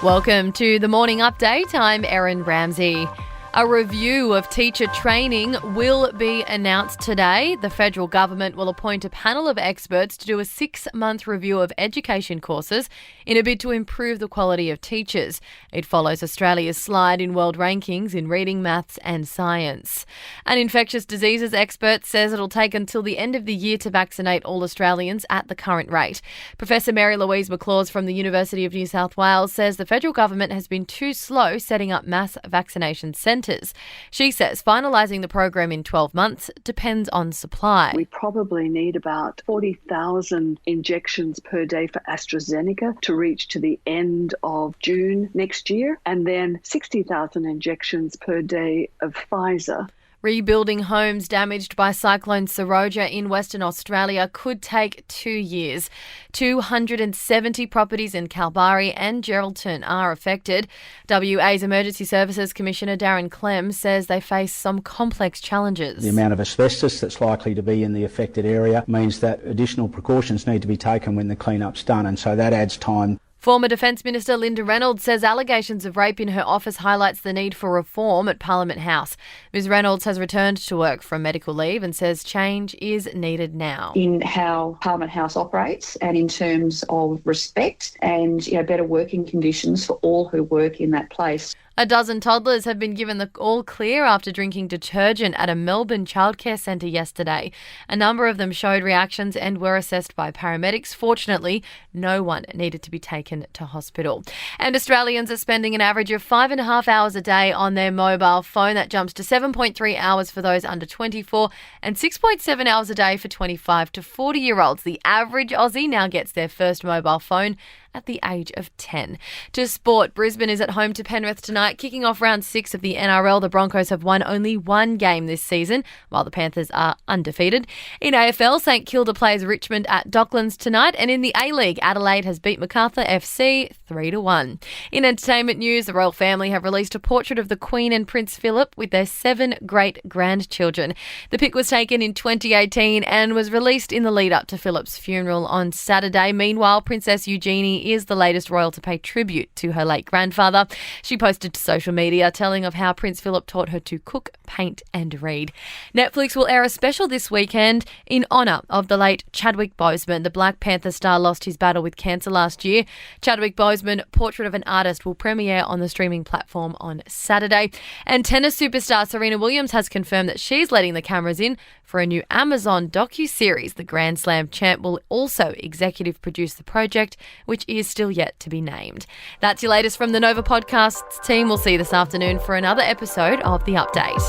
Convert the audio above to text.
Welcome to the Morning Update. I'm Erin Ramsey. A review of teacher training will be announced today. The federal government will appoint a panel of experts to do a 6-month review of education courses in a bid to improve the quality of teachers. It follows Australia's slide in world rankings in reading, maths and science. An infectious diseases expert says it'll take until the end of the year to vaccinate all Australians at the current rate. Professor Mary Louise McLaws from the University of New South Wales says the federal government has been too slow setting up mass vaccination centres. She says finalising the program in 12 months depends on supply. We probably need about 40,000 injections per day for AstraZeneca to reach to the end of June next year, and then 60,000 injections per day of Pfizer. Rebuilding homes damaged by Cyclone Seroja in Western Australia could take 2 years. 270 properties in Kalbarri and Geraldton are affected. WA's Emergency Services Commissioner Darren Clem says they face some complex challenges. The amount of asbestos that's likely to be in the affected area means that additional precautions need to be taken when the clean-up's done, and so that adds time. Former Defence Minister Linda Reynolds says allegations of rape in her office highlights the need for reform at Parliament House. Ms Reynolds has returned to work from medical leave and says change is needed now. In how Parliament House operates and in terms of respect and better working conditions for all who work in that place. A dozen toddlers have been given the all clear after drinking detergent at a Melbourne childcare centre yesterday. A number of them showed reactions and were assessed by paramedics. Fortunately, no one needed to be taken to hospital. And Australians are spending an average of 5.5 hours a day on their mobile phone. That jumps to 7.3 hours for those under 24 and 6.7 hours a day for 25 to 40-year-olds. The average Aussie now gets their first mobile phone at the age of 10. To sport, Brisbane is at home to Penrith tonight. Kicking off round 6 of the NRL, the Broncos have won only one game this season, while the Panthers are undefeated. In AFL, St Kilda plays Richmond at Docklands tonight, and in the A-League, Adelaide has beat Macarthur FC 3-1. In entertainment news, the royal family have released a portrait of the Queen and Prince Phillip with their 7 great-grandchildren. The pic was taken in 2018 and was released in the lead-up to Philip's funeral on Saturday. Meanwhile, Princess Eugenie is the latest royal to pay tribute to her late grandfather. She posted to social media telling of how Prince Phillip taught her to cook, paint and read. Netflix will air a special this weekend in honour of the late Chadwick Boseman. The Black Panther star lost his battle with cancer last year. Chadwick Boseman, Portrait of an Artist, will premiere on the streaming platform on Saturday. And tennis superstar Serena Williams has confirmed that she's letting the cameras in for a new Amazon docu-series. The Grand Slam champ will also executive produce the project, which is still yet to be named. That's your latest from the Nova Podcasts team. We'll see you this afternoon for another episode of The Update.